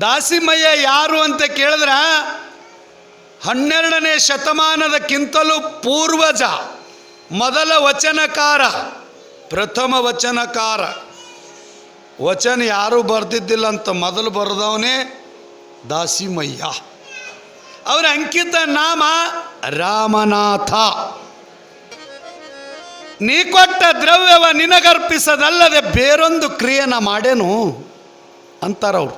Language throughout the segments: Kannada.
ದಾಸಿಮಯ್ಯ ಯಾರು ಅಂತ ಕೇಳಿದ್ರ 12ನೇ ಶತಮಾನದಕ್ಕಿಂತಲೂ ಪೂರ್ವಜ, ಮೊದಲ ವಚನಕಾರ, ಪ್ರಥಮ ವಚನಕಾರ. ವಚನ ಯಾರೂ ಬರೆದಿದ್ದಿಲ್ಲ ಅಂತ ಮೊದಲು ಬರೆದವನೇ ದಾಸಿಮಯ್ಯ. ಅವರ ಅಂಕಿತ ನಾಮ ರಾಮನಾಥ. ನೀ ಕೊಟ್ಟ ದ್ರವ್ಯವ ನಿನಗರ್ಪಿಸದಲ್ಲದೆ ಬೇರೊಂದು ಕ್ರಿಯೆನ ಮಾಡೇನು ಅಂತಾರವ್ರು.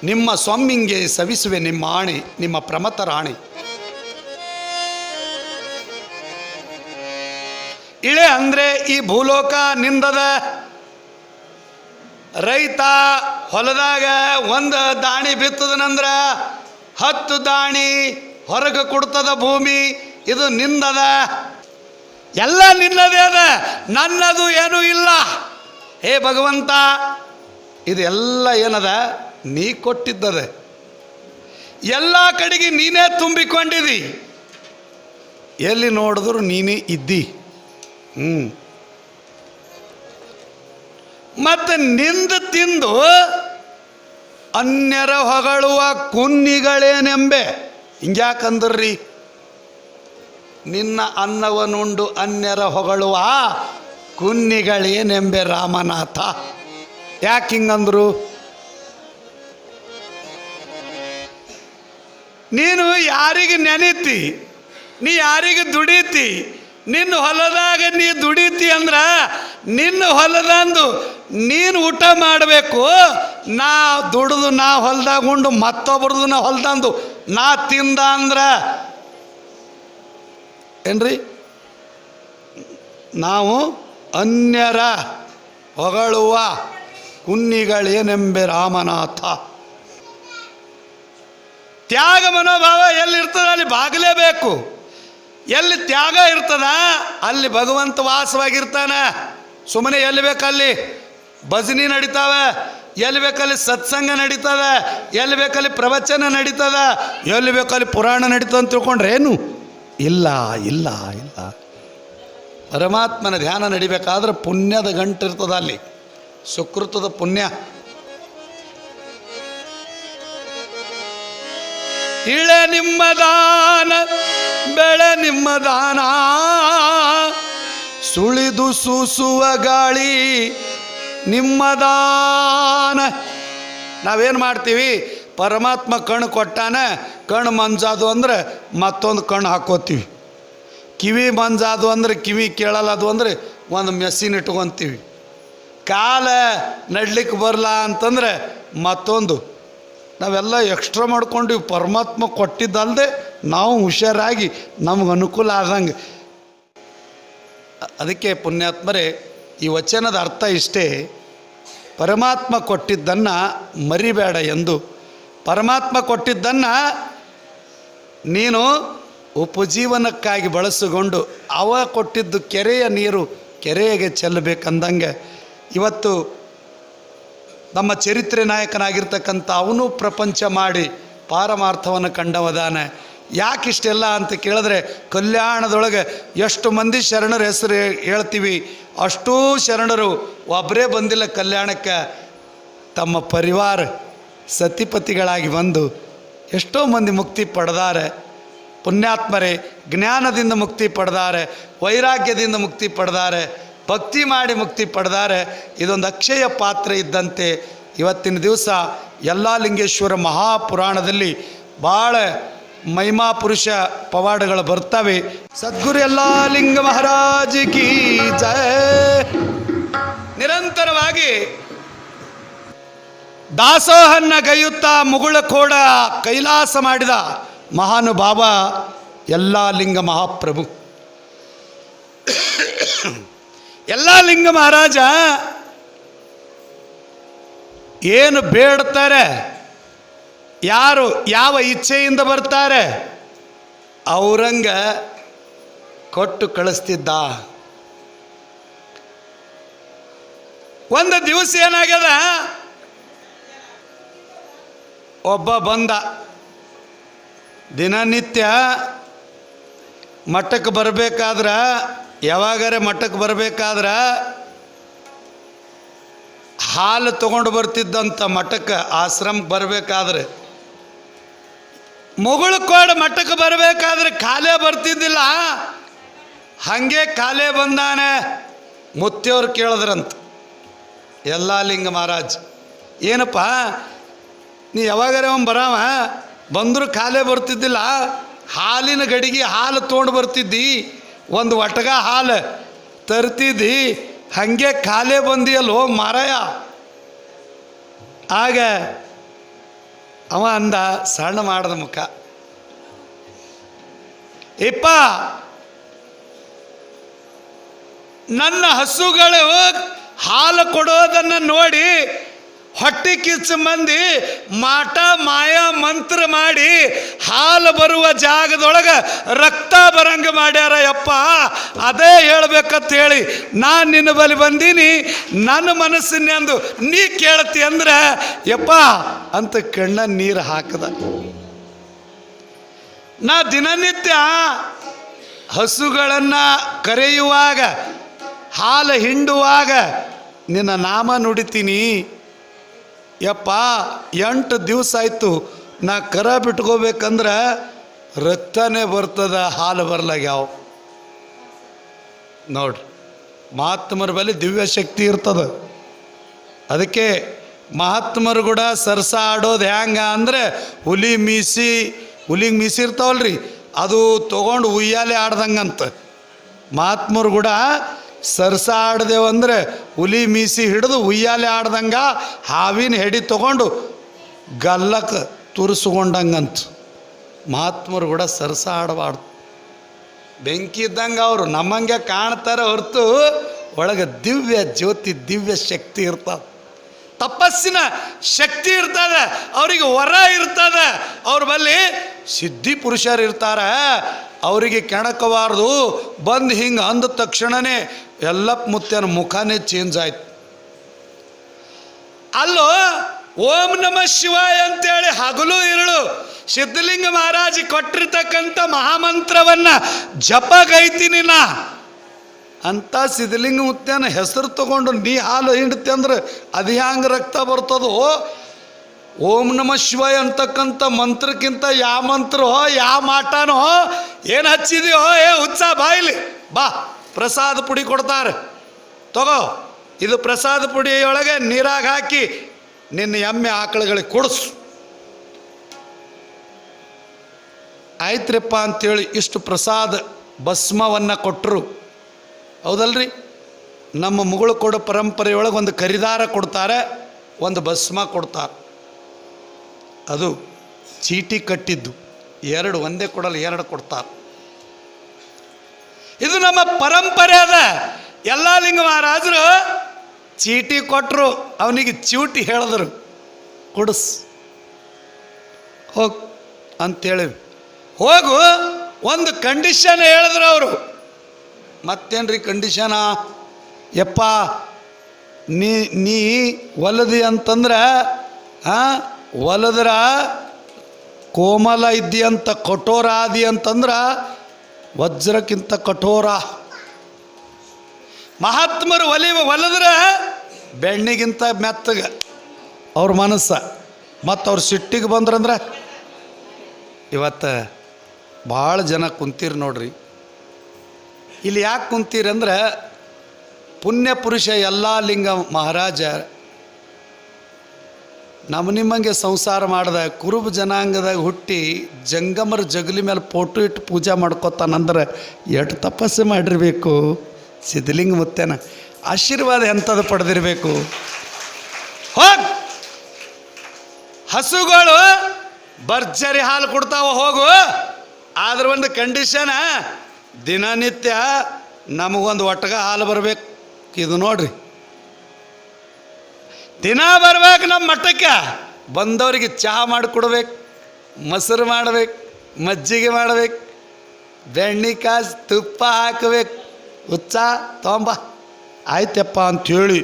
ನಿಮ್ಮ ಸ್ವಾಮಿಂಗೆ ಸವಿಸುವೆ ನಿಮ್ಮ ಆಣೆ, ನಿಮ್ಮ ಪ್ರಮತರ ಆಣೆ. ಇಳೆ ಅಂದರೆ ಈ ಭೂಲೋಕ ನಿಂದದ. ರೈತ ಹೊಲದಾಗ ಒಂದು ದಾಣಿ ಬಿತ್ತದನಂದ್ರ 10 ದಾಣಿ ಹೊರಗೆ ಕೊಡ್ತದ ಭೂಮಿ. ಇದು ನಿಂದದ, ಎಲ್ಲ ನಿನ್ನದೇ ಅದ, ನನ್ನದು ಏನೂ ಇಲ್ಲ. ಹೇ ಭಗವಂತ, ಇದೆಲ್ಲ ಏನದ ನೀ ಕೊಟ್ಟಿದ್ದದೆ. ಎಲ್ಲ ಕಡೆಗೆ ನೀನೇ ತುಂಬಿಕೊಂಡಿದ್ದಿ, ಎಲ್ಲಿ ನೋಡಿದ್ರು ನೀನೇ ಇದ್ದಿ. ಮತ್ತು ನಿಂದು ತಿಂದು ಅನ್ಯರ ಹೊಗಳುವ ಕುನ್ನಿಗಳೇನೆಂಬೆ. ಹಿಂಗ್ಯಾಕಂದ್ರಿ? ನಿನ್ನ ಅನ್ನವನ್ನುಂಡು ಅನ್ಯರ ಹೊಗಳುವ ಕುನ್ನಿಗಳೇನೆಂಬೆ ರಾಮನಾಥ. ಯಾಕೆ ಹಿಂಗಂದ್ರು? ನೀನು ಯಾರಿಗೆ ನೆನೀತಿ, ನೀ ಯಾರಿಗೆ ದುಡಿತಿ, ನಿನ್ನ ಹೊಲದಾಗ ನೀ ದುಡಿತಿ ಅಂದ್ರೆ ನಿನ್ನ ಹೊಲದಂದು ನೀನು ಊಟ ಮಾಡಬೇಕು. ನಾ ದುಡಿದು ನಾ ಹೊಲದಾಗ ಉಂಡು ಮತ್ತೊಬ್ರದು ನಾ ಹೊಲದಂದು ನಾ ತಿಂದ ಅಂದ್ರೆ ಏನ್ರಿ? ನಾವು ಅನ್ಯರ ಹೊಗಳುವ ಕುನ್ನಿಗಳೇನೆಂಬೆ ರಾಮನಾಥ. ತ್ಯಾಗ ಮನೋಭಾವ ಎಲ್ಲಿರ್ತದ ಅಲ್ಲಿ ಬಾಗಲೇಬೇಕು. ಎಲ್ಲಿ ತ್ಯಾಗ ಇರ್ತದ ಅಲ್ಲಿ ಭಗವಂತ ವಾಸವಾಗಿರ್ತಾನೆ. ಸುಮ್ಮನೆ ಎಲ್ಲಿ ಬೇಕಲ್ಲಿ ಭಜನಿ ನಡೀತಾವೆ, ಎಲ್ಲಿ ಬೇಕಲ್ಲಿ ಸತ್ಸಂಗ ನಡೀತದೆ, ಎಲ್ಲಿ ಬೇಕಲ್ಲಿ ಪ್ರವಚನ ನಡೀತದ, ಎಲ್ಲಿ ಬೇಕಲ್ಲಿ ಪುರಾಣ ನಡೀತದೆ ಅಂತ ತಿಳ್ಕೊಂಡ್ರೆ ಏನು ಇಲ್ಲ. ಇಲ್ಲ ಇಲ್ಲ ಪರಮಾತ್ಮನ ಧ್ಯಾನ ನಡಿಬೇಕಾದ್ರೆ ಪುಣ್ಯದ ಗಂಟು ಇರ್ತದ, ಅಲ್ಲಿ ಸುಕೃತದ ಪುಣ್ಯ. ಇಳೆ ನಿಮ್ಮ ದಾನ ಬೆಳೆ ನಿಮ್ಮ ದಾನ, ಸುಳಿದು ಸೂಸುವ ಗಾಳಿ ನಿಮ್ಮ ದಾನ. ನಾವೇನು ಮಾಡ್ತೀವಿ? ಪರಮಾತ್ಮ ಕಣ್ಣು ಕೊಟ್ಟಾನ, ಕಣ್ಣು ಮಂಜಾದು ಅಂದ್ರೆ ಮತ್ತೊಂದು ಕಣ್ಣು ಹಾಕೋತೀವಿ. ಕಿವಿ ಮಂಜಾದು ಅಂದ್ರೆ ಕಿವಿ ಕೇಳಲ್ಲದು ಅಂದರೆ ಒಂದು ಮೆಸ್ಸಿನ ಇಟ್ಕೊತೀವಿ. ಕಾಲ ನಡ್ಲಿಕ್ಕೆ ಬರಲ್ಲ ಅಂತಂದರೆ ಮತ್ತೊಂದು. ನಾವೆಲ್ಲ ಎಕ್ಸ್ಟ್ರಾ ಮಾಡ್ಕೊಂಡಿವಿ. ಪರಮಾತ್ಮ ಕೊಟ್ಟಿದ್ದಲ್ಲದೆ ನಾವು ಹುಷಾರಾಗಿ ನಮ್ಗೆ ಅನುಕೂಲ ಆದಂಗೆ. ಅದಕ್ಕೆ ಪುಣ್ಯಾತ್ಮರೇ, ಈ ವಚನದ ಅರ್ಥ ಇಷ್ಟೇ: ಪರಮಾತ್ಮ ಕೊಟ್ಟಿದ್ದನ್ನು ಮರಿಬೇಡ ಎಂದು. ಪರಮಾತ್ಮ ಕೊಟ್ಟಿದ್ದನ್ನು ನೀನು ಉಪಜೀವನಕ್ಕಾಗಿ ಬಳಸಿಕೊಂಡು ಅವ ಕೊಟ್ಟಿದ್ದು ಕೆರೆಯ ನೀರು ಕೆರೆಗೆ ಚೆಲ್ಲಬೇಕಂದಂಗೆ ಇವತ್ತು ನಮ್ಮ ಚರಿತ್ರೆ ನಾಯಕನಾಗಿರ್ತಕ್ಕಂಥ ಅವನು ಪ್ರಪಂಚ ಮಾಡಿ ಪಾರಮಾರ್ಥವನ್ನು ಕಂಡವದಾನೆ. ಯಾಕಿಷ್ಟೆಲ್ಲ ಅಂತ ಕೇಳಿದ್ರೆ, ಕಲ್ಯಾಣದೊಳಗೆ ಎಷ್ಟು ಮಂದಿ ಶರಣರ ಹೆಸರು ಹೇಳ್ತೀವಿ, ಅಷ್ಟೂ ಶರಣರು ಒಬ್ಬರೇ ಬಂದಿಲ್ಲ ಕಲ್ಯಾಣಕ್ಕೆ. ತಮ್ಮ ಪರಿವಾರ ಸತಿಪತಿಗಳಾಗಿ ಬಂದು ಎಷ್ಟೋ ಮಂದಿ ಮುಕ್ತಿ ಪಡೆದಾರೆ. ಪುಣ್ಯಾತ್ಮರೇ ಜ್ಞಾನದಿಂದ ಮುಕ್ತಿ ಪಡೆದಾರೆ, ವೈರಾಗ್ಯದಿಂದ ಮುಕ್ತಿ ಪಡೆದಾರೆ, ಭಕ್ತಿ ಮಾಡಿ ಮುಕ್ತಿ ಪಡೆದಾರೆ. ಇದೊಂದು ಅಕ್ಷಯ ಪಾತ್ರ ಇದ್ದಂತೆ. ಇವತ್ತಿನ ದಿವಸ ಯಲ್ಲಾಲಿಂಗೇಶ್ವರ ಮಹಾಪುರಾಣದಲ್ಲಿ ಭಾಳ ಮಹಿಮಾ ಪುರುಷ ಪವಾಡಗಳು ಬರ್ತವೆ. ಸದ್ಗುರು ಯಲ್ಲಾಲಿಂಗ ಮಹಾರಾಜ್ ಕಿ ಜಯ. ನಿರಂತರವಾಗಿ ದಾಸೋಹನ್ನ ಗೈಯುತ್ತಾ ಮುಗುಳ ಕೋಡ ಕೈಲಾಸ ಮಾಡಿದ ಮಹಾನುಭಾವ ಯಲ್ಲಾಲಿಂಗ ಮಹಾಪ್ರಭು. ಯಲ್ಲಾಲಿಂಗ ಮಹಾರಾಜ ಏನು ಬೇಡ್ತಾರೆ, ಯಾರು ಯಾವ ಇಚ್ಛೆಯಿಂದ ಬರ್ತಾರೆ ಅವರಂಗ ಕೊಟ್ಟು ಕಳಿಸ್ತಿದ್ದ. ಒಂದು ದಿವಸ ಏನಾಗ್ಯದ, ಒಬ್ಬ ಬಂದ. ದಿನನಿತ್ಯ ಮಠಕ್ಕೆ ಬರಬೇಕಾದ್ರೆ, ಯಾವಾಗಾರೆ ಮಠಕ್ಕೆ ಬರಬೇಕಾದ್ರೆ ಹಾಲು ತಗೊಂಡು ಬರ್ತಿದ್ದಂಥ ಮಠಕ್ಕೆ ಆಶ್ರಮಕ್ಕೆ ಬರಬೇಕಾದ್ರೆ, ಮುಗುಳ್ಕೋಡು ಮಠಕ್ಕೆ ಬರಬೇಕಾದ್ರೆ ಕಾಲೇ ಬರ್ತಿದ್ದಿಲ್ಲ. ಹಾಗೆ ಕಾಲೇ ಬಂದಾನೆ. ಮುತ್ತಿಯವ್ರು ಕೇಳಿದ್ರಂತ ಯಲ್ಲಾಲಿಂಗ ಮಹಾರಾಜ್, ಏನಪ್ಪ ನೀ ಯಾವಾಗಾರ ಬರಾವ ಬಂದರೂ ಕಾಲೇ ಬರ್ತಿದ್ದಿಲ್ಲ, ಹಾಲಿನ ಗಡಿಗೆ ಹಾಲು ತೊಗೊಂಡು ಬರ್ತಿದ್ದಿ, ಒಂದು ಒಟಗ ಹಾಲು ತರ್ತಿದ್ದಿ, ಹಾಗೆ ಕಾಲೇ ಬಂದಿಯಲ್ಲೋ ಮಾರಾಯ. ಆಗ ಅವ ಅಂದ, ಸಣ್ಣ ಮಾಡಿದ ಮುಖ, ಇಪ್ಪ ನನ್ನ ಹಸುಗಳು ಹಾಲು ಕೊಡೋದನ್ನು ನೋಡಿ ಹೊಟ್ಟೆ ಕಿಚ್ಚು ಮಂದಿ ಮಾಟ ಮಾಯ ಮಂತ್ರ ಮಾಡಿ ಹಾಲು ಬರುವ ಜಾಗದೊಳಗೆ ರಕ್ತ ಬರಂಗ ಮಾಡ್ಯಾರ ಯಪ್ಪ. ಅದೇ ಹೇಳ್ಬೇಕಂತ ಹೇಳಿ ನಾನು ನಿನ್ನ ಬಳಿ ಬಂದೀನಿ. ನನ್ನ ಮನಸ್ಸಿನೆಂದು ನೀ ಕೇಳ್ತಿ ಅಂದ್ರೆ ಯಪ್ಪ ಅಂತ ಕಣ್ಣ ನೀರು ಹಾಕದ. ನಾ ದಿನನಿತ್ಯ ಹಸುಗಳನ್ನು ಕರೆಯುವಾಗ, ಹಾಲು ಹಿಂಡುವಾಗ ನಿನ್ನ ನಾಮ ನುಡಿತೀನಿ ಯಪ್ಪ. 8 ದಿವಸ ಆಯಿತು ನಾ ಕರ ಬಿಟ್ಕೋಬೇಕಂದ್ರೆ ರಕ್ತನೇ ಬರ್ತದ, ಹಾಲು ಬರ್ಲಾಗ್ಯಾವ. ನೋಡ್ರಿ, ಮಹಾತ್ಮರ ಬಳಿ ದಿವ್ಯ ಶಕ್ತಿ ಇರ್ತದ. ಅದಕ್ಕೆ ಮಹಾತ್ಮರು ಕೂಡ ಸರ್ಸ ಆಡೋದು ಹ್ಯಾಂಗ ಅಂದರೆ ಹುಲಿಗೆ ಮೀಸಿ ಇರ್ತಾವಲ್ರಿ, ಅದು ತೊಗೊಂಡು ಉಯ್ಯಾಲೆ ಆಡ್ದಂಗಂತ. ಮಹಾತ್ಮರು ಕೂಡ ಸರ್ಸ ಆಡ್ದೇವಂದ್ರೆ ಹುಲಿ ಮೀಸಿ ಹಿಡಿದು ಉಯ್ಯಾಲೆ ಆಡ್ದಂಗ ಹಾವಿನ ಹೆಡಿ ತೊಗೊಂಡು ಗಲ್ಲಕ್ಕೆ ತುರಿಸ್ಕೊಂಡಂಗಂತ. ಮಹಾತ್ಮರು ಕೂಡ ಸರ್ಸ ಆಡಬಾರ್ದು. ಬೆಂಕಿ ಇದ್ದಂಗೆ ಅವರು ನಮ್ಮಂಗೆ ಕಾಣ್ತಾರೆ ಹೊರತು ಒಳಗೆ ದಿವ್ಯ ಜ್ಯೋತಿ, ದಿವ್ಯ ಶಕ್ತಿ ಇರ್ತದೆ, ತಪಸ್ಸಿನ ಶಕ್ತಿ ಇರ್ತದೆ, ಅವರಿಗೆ ವರ ಇರ್ತದೆ. ಅವ್ರ ಬಳಿ ಸಿದ್ಧಿ ಪುರುಷರು ಇರ್ತಾರೆ, ಅವರಿಗೆ ಕೆಣಕಬಾರ್ದು. ಬಂದು ಹಿಂಗೆ ಅಂದ ತಕ್ಷಣವೇ ಎಲ್ಲಪ್ಪ ಮುತ್ಯನ ಮುಖನೇ ಚೇಂಜ್ ಆಯ್ತು. ಅಲ್ಲೋ ಓಂ ನಮಃ ಶಿವಾಯ ಅಂತೇಳಿ ಹಗಲು ಇರಳು ಸಿದ್ಧಲಿಂಗ ಮಹಾರಾಜಿ ಕೊಟ್ಟಿರ್ತಕ್ಕಂಥ ಮಹಾಮಂತ್ರವನ್ನು ಜಪಗೈತೀನಿ ನಾ ಅಂತ ಸಿದ್ಧಲಿಂಗ ಮುತ್ಯನ ಹೆಸರು ತಗೊಂಡು ನೀ ಹಾಲು ಹಿಂಡ್ತಿ ಅಂದ್ರೆ ಅದು ಹ್ಯಾಂಗೆ ರಕ್ತ ಬರ್ತದೋ? ಓಂ ನಮಃ ಶಿವಾಯ ಅಂತಕ್ಕಂಥ ಮಂತ್ರಕ್ಕಿಂತ ಯಾವ ಮಂತ್ರೋ ಯಾವ ಮಾಟನೋ ಏನು ಹಚ್ಚಿದೆಯೋ? ಹುಚ್ಚ ಬಾಯಿಲಿ ಬಾ, ಪ್ರಸಾದ ಪುಡಿ ಕೊಡ್ತಾರೆ, ತಗೋ. ಇದು ಪ್ರಸಾದ ಪುಡಿಯೊಳಗೆ ನೀರಾಗ ಹಾಕಿ ನಿನ್ನ ಎಮ್ಮೆ ಆಕಳುಗಳಿಗೆ ಕೊಡಿಸು. ಆಯ್ತ್ರಪ್ಪ ಅಂಥೇಳಿ ಇಷ್ಟು ಪ್ರಸಾದ ಭಸ್ಮವನ್ನು ಕೊಟ್ಟರು. ಹೌದಲ್ರಿ? ನಮ್ಮ ಮುಗುಳು ಕೊಡೋ ಪರಂಪರೆಯೊಳಗೆ ಒಂದು ಕರಿದಾರ ಕೊಡ್ತಾರೆ, ಒಂದು ಭಸ್ಮ ಕೊಡ್ತಾರೆ. ಅದು ಚೀಟಿ ಕಟ್ಟಿದ್ದು, 2 ಒಂದೇ ಕೊಡಲ್ಲ, 2 ಕೊಡ್ತಾರೆ. ಇದು ನಮ್ಮ ಪರಂಪರೆ ಅದ. ಯಲ್ಲಾಲಿಂಗ ಮಹಾರಾಜರು ಚೀಟಿ ಕೊಟ್ಟರು, ಅವನಿಗೆ ಚೀಟಿ ಹೇಳಿದ್ರು, ಕೊಡಿಸ್ ಹೋಗು ಅಂತೇಳಿ. ಹೋಗು, ಒಂದು ಕಂಡೀಷನ್ ಹೇಳಿದ್ರು ಅವರು. ಮತ್ತೇನ್ರಿ ಕಂಡೀಷನ? ಯಪ್ಪ ನೀ ಒಲದಿ ಅಂತಂದ್ರೆ ಒಲದ್ರ ಕೋಮಲ ಇದ್ದಿ ಅಂತ, ಕಠೋರ ಆದಿ ಅಂತಂದ್ರೆ ವಜ್ರಕ್ಕಿಂತ ಕಠೋರ. ಮಹಾತ್ಮರು ಒಲದ್ರೆ ಬೆಣ್ಣಿಗಿಂತ ಮೆತ್ತಗೆ ಅವ್ರ ಮನಸ್ಸು. ಮತ್ತು ಅವ್ರು ಸಿಟ್ಟಿಗೆ ಬಂದ್ರಂದ್ರೆ, ಇವತ್ತು ಭಾಳ ಜನ ಕುಂತೀರಿ ನೋಡ್ರಿ. ಇಲ್ಲಿ ಯಾಕೆ ಕುಂತೀರಿ ಅಂದ್ರೆ, ಪುಣ್ಯ ಪುರುಷ ಯಲ್ಲಾಲಿಂಗ ಮಹಾರಾಜ ನಮ್ಮ ನಿಮ್ಮಂಗೆ ಸಂಸಾರ ಮಾಡ್ದ ಕುರುಬ ಜನಾಂಗದಾಗ ಹುಟ್ಟಿ ಜಂಗಮರ ಜಗಲಿ ಮೇಲೆ ಫೋಟೋ ಇಟ್ಟು ಪೂಜೆ ಮಾಡ್ಕೊತಾನಂದ್ರೆ ಎಷ್ಟು ತಪಸ್ಸು ಮಾಡಿರಬೇಕು. ಸಿದ್ಧಲಿಂಗ ಮುತ್ಯನ ಆಶೀರ್ವಾದ ಎಂಥದ್ದು ಪಡೆದಿರಬೇಕು. ಹೋಗ್, ಹಸುಗಳು ಭರ್ಜರಿ ಹಾಲು ಕೊಡ್ತಾವ, ಹೋಗು. ಆದ್ರೆ ಒಂದು ಕಂಡೀಷನ್, ದಿನನಿತ್ಯ ನಮಗೊಂದು ಒಟ್ಟಗ ಹಾಲು ಬರಬೇಕು. ಇದು ನೋಡ್ರಿ, ದಿನ ಬರ್ಬೇಕು ನಮ್ಮ ಮಠಕ್ಕೆ. ಬಂದವರಿಗೆ ಚಹಾ ಮಾಡಿಕೊಡ್ಬೇಕು, ಮೊಸರು ಮಾಡ್ಬೇಕು, ಮಜ್ಜಿಗೆ ಮಾಡ್ಬೇಕು, ಬೆಣ್ಣೆ ಕಾಸು ತುಪ್ಪ ಹಾಕಬೇಕು. ಹುಚ್ಚ ತೊಂಬ ಆಯ್ತಪ್ಪ ಅಂಥೇಳಿ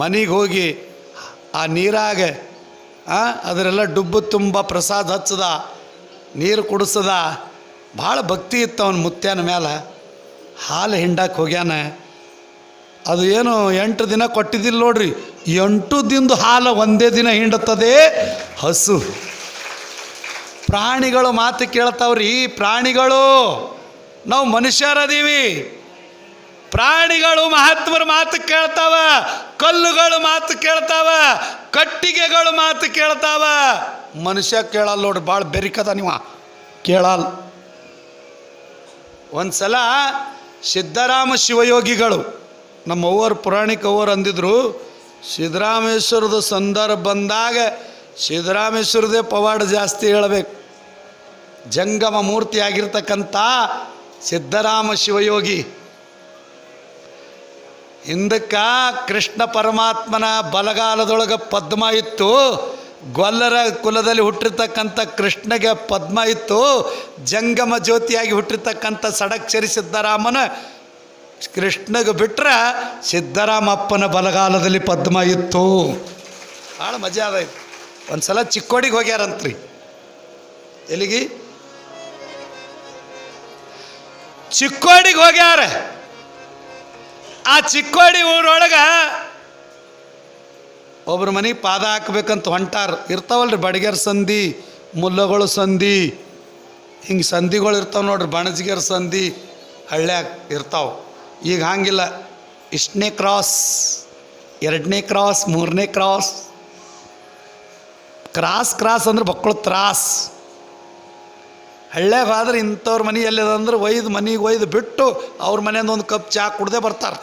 ಮನೆಗೆ ಹೋಗಿ ಆ ನೀರಾಗ ಅದರೆಲ್ಲ ಡುಬ್ಬು ತುಂಬ ಪ್ರಸಾದ ಹಚ್ಚದ, ನೀರು ಕುಡಿಸದ. ಭಾಳ ಭಕ್ತಿ ಇತ್ತು ಅವನ ಮುತ್ಯನ ಮೇಲೆ. ಹಾಲು ಹಿಂಡಕ್ಕೆ ಹೋಗ್ಯಾನ. ಅದು ಏನು 8 ದಿನ ಕೊಟ್ಟಿದ್ದಿಲ್ಲ ನೋಡ್ರಿ, 8 ದಿನದ ಹಾಲು ಒಂದೇ ದಿನ ಹಿಂಡುತ್ತದೆ ಹಸು. ಪ್ರಾಣಿಗಳು ಮಾತು ಕೇಳ್ತಾವ್ರಿ. ಪ್ರಾಣಿಗಳು, ನಾವು ಮನುಷ್ಯರದೀವಿ. ಪ್ರಾಣಿಗಳು ಮಹಾತ್ಮರ ಮಾತು ಕೇಳ್ತಾವ, ಕಲ್ಲುಗಳು ಮಾತು ಕೇಳ್ತಾವ, ಕಟ್ಟಿಗೆಗಳು ಮಾತು ಕೇಳ್ತಾವ. ಮನುಷ್ಯ ಕೇಳಲ್ಲ ನೋಡ್ರಿ, ಭಾಳ ಬೆರಿಕದ ನೀವು ಕೇಳಲ್ಲ. ಒಂದ್ಸಲ ಸಿದ್ದರಾಮ ಶಿವಯೋಗಿಗಳು, ನಮ್ಮ ಅವ್ವರು ಪುರಾಣಿಕ ಅವ್ವರು ಅಂದಿದ್ರು, ಸಿದ್ದರಾಮೇಶ್ವರದ ಸಂದರ್ಭ ಬಂದಾಗ ಸಿದ್ದರಾಮೇಶ್ವರದೇ ಪವಾಡ ಜಾಸ್ತಿ ಹೇಳಬೇಕು. ಜಂಗಮ ಮೂರ್ತಿ ಆಗಿರ್ತಕ್ಕಂಥ ಸಿದ್ದರಾಮ ಶಿವಯೋಗಿ ಹಿಂದಕ್ಕ ಕೃಷ್ಣ ಪರಮಾತ್ಮನ ಬಲಗಾಲದೊಳಗೆ ಪದ್ಮ ಇತ್ತು. ಗೊಲ್ಲರ ಕುಲದಲ್ಲಿ ಹುಟ್ಟಿರ್ತಕ್ಕಂಥ ಕೃಷ್ಣಗೆ ಪದ್ಮ ಇತ್ತು. ಜಂಗಮ ಜ್ಯೋತಿಯಾಗಿ ಹುಟ್ಟಿರ್ತಕ್ಕಂಥ ಸಡಕ್ಷರಿ ಸಿದ್ದರಾಮನ ಕೃಷ್ಣಗೆ ಬಿಟ್ರೆ ಸಿದ್ದರಾಮಪ್ಪನ ಬಲಗಾಲದಲ್ಲಿ ಪದ್ಮ ಇತ್ತು. ಭಾಳ ಮಜಾ ಅದಾಯ್ತು. ಒಂದು ಸಲ ಚಿಕ್ಕೋಡಿಗೆ ಹೋಗ್ಯಾರಂತ್ರಿ. ಎಲ್ಲಿಗೆ? ಚಿಕ್ಕೋಡಿಗೆ ಹೋಗ್ಯಾರ. ಆ ಚಿಕ್ಕೋಡಿ ಊರೊಳಗೆ ಒಬ್ರ ಮನೆಗೆ ಪಾದ ಹಾಕ್ಬೇಕಂತ ಹೊಂಟಾರ. ಇರ್ತಾವಲ್ರಿ ಬಡಗೇರ್ ಸಂಧಿ, ಮುಲ್ಲಗಳು ಸಂಧಿ, ಹಿಂಗೆ ಸಂಧಿಗಳು ಇರ್ತಾವೆ ನೋಡ್ರಿ. ಬಣಜ್ಗೇರ್ ಸಂಧಿ ಹಳ್ಳ್ಯಾಗ ಇರ್ತಾವೆ. ಈಗ ಹಂಗಿಲ್ಲ. ಇಷ್ಟನೇ ಕ್ರಾಸ್, 2ನೇ ಕ್ರಾಸ್, 3ನೇ ಕ್ರಾಸ್. ಕ್ರಾಸ್ ಅಂದ್ರೆ ಮಕ್ಕಳು ತ್ರಾಸ್. ಹಳ್ಳ್ಯಾಗ ಆದ್ರೆ ಇಂಥವ್ರ ಮನೆ ಎಲ್ಲಿದಂದ್ರೆ ಮನೆಗೆ ಒಯ್ದು ಬಿಟ್ಟು ಅವ್ರ ಮನೆಯಿಂದ ಒಂದು ಕಪ್ ಚಹಾ ಕುಡ್ದೇ ಬರ್ತಾರೆ.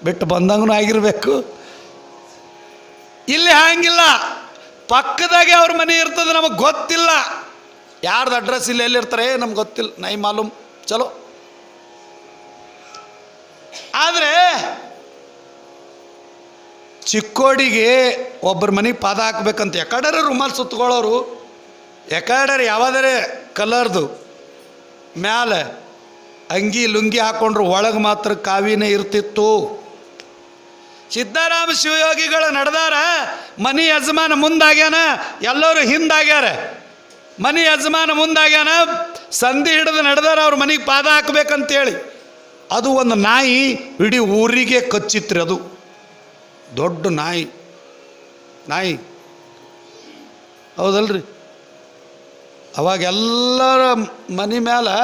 ಬಿಟ್ಟು ಬಂದಂಗೂ ಆಗಿರಬೇಕು. ಇಲ್ಲಿ ಹಂಗಿಲ್ಲ. ಪಕ್ಕದಾಗೆ ಅವ್ರ ಮನೆ ಇರ್ತದೆ, ನಮಗೆ ಗೊತ್ತಿಲ್ಲ. ಯಾರ್ದು ಅಡ್ರೆಸ್ ಇಲ್ಲ, ಎಲ್ಲಿರ್ತಾರೆ ನಮ್ಗೆ ಗೊತ್ತಿಲ್ಲ, ನೈ ಮಾಲೂಮ್, ಚಲೋ. ಆದರೆ ಚಿಕ್ಕೋಡಿಗೆ ಒಬ್ಬರ ಮನೆಗೆ ಪಾದ ಹಾಕ್ಬೇಕಂತ ಯಾಕಡ್ಯಾರ ರುಮಾಲ್ ಸುತ್ತಕೊಳ್ಳೋರು, ಯಾಕಡ್ಯಾರ ಯಾವುದಾರೆ ಕಲರ್ದು ಮ್ಯಾಲೆ ಅಂಗಿ ಲುಂಗಿ ಹಾಕ್ಕೊಂಡ್ರು, ಒಳಗೆ ಮಾತ್ರ ಕಾವಿನೇ ಇರ್ತಿತ್ತು. ಸಿದ್ದರಾಮ ಶಿವಯೋಗಿಗಳು ನಡೆದಾರ. ಮನೆ ಯಜಮಾನ ಮುಂದಾಗ್ಯಾನ, ಎಲ್ಲರೂ ಹಿಂದಾಗ್ಯಾರ. ಮನೆ ಯಜಮಾನ ಮುಂದಾಗ್ಯಾನ, ಸಂಧಿ ಹಿಡಿದು ನಡೆದಾರ ಅವ್ರ ಮನೆಗೆ ಪಾದ ಹಾಕ್ಬೇಕಂತೇಳಿ. ಅದು ಒಂದು ನಾಯಿ ಇಡೀ ಊರಿಗೆ ಕಚ್ಚಿತ್ರಿ. ಅದು ದೊಡ್ಡ ನಾಯಿ ಹೌದಲ್ರಿ. ಅವಾಗೆಲ್ಲರ ಮನೆ ಮೇಲೆ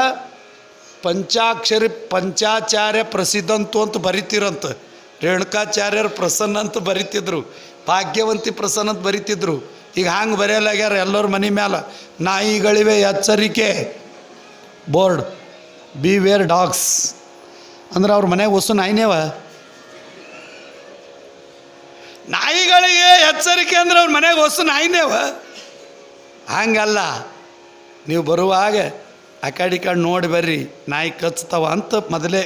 ಪಂಚಾಚಾರ್ಯ ಪ್ರಸಿದ್ಧಂತು ಅಂತ ಬರಿತಿರಂತ. ರೇಣುಕಾಚಾರ್ಯರು ಪ್ರಸನ್ನ ಅಂತ ಬರಿತಿದ್ರು, ಭಾಗ್ಯವಂತಿ ಪ್ರಸನ್ನ ಅಂತ ಬರಿತಿದ್ರು. ಈಗ ಹಂಗೆ ಬರೆಯಲಾಗ್ಯಾರ ಎಲ್ಲರ ಮನೆ ಮೇಲೆ. ನಾಯಿಗಳಿವೆ ಎಚ್ಚರಿಕೆ ಬೋರ್ಡ್, ಬಿ ವೇರ್ ಡಾಗ್ಸ್ ಅಂದ್ರೆ ಅವ್ರ ಮನೆಗೆ ಹೊಸ ನಾಯಿನೇವ. ನಾಯಿಗಳಿಗೆ ಎಚ್ಚರಿಕೆ ಅಂದ್ರೆ ಅವ್ರ ಮನೆಗೆ ಹೊಸ ನಾಯಿನೇವ. ಹಂಗಲ್ಲ, ನೀವು ಬರುವಾಗ ಆ ಕಡೆ ನೋಡಿ ಬರ್ರಿ, ನಾಯಿ ಕಚ್ತಾವ ಅಂತ ಮೊದಲೇ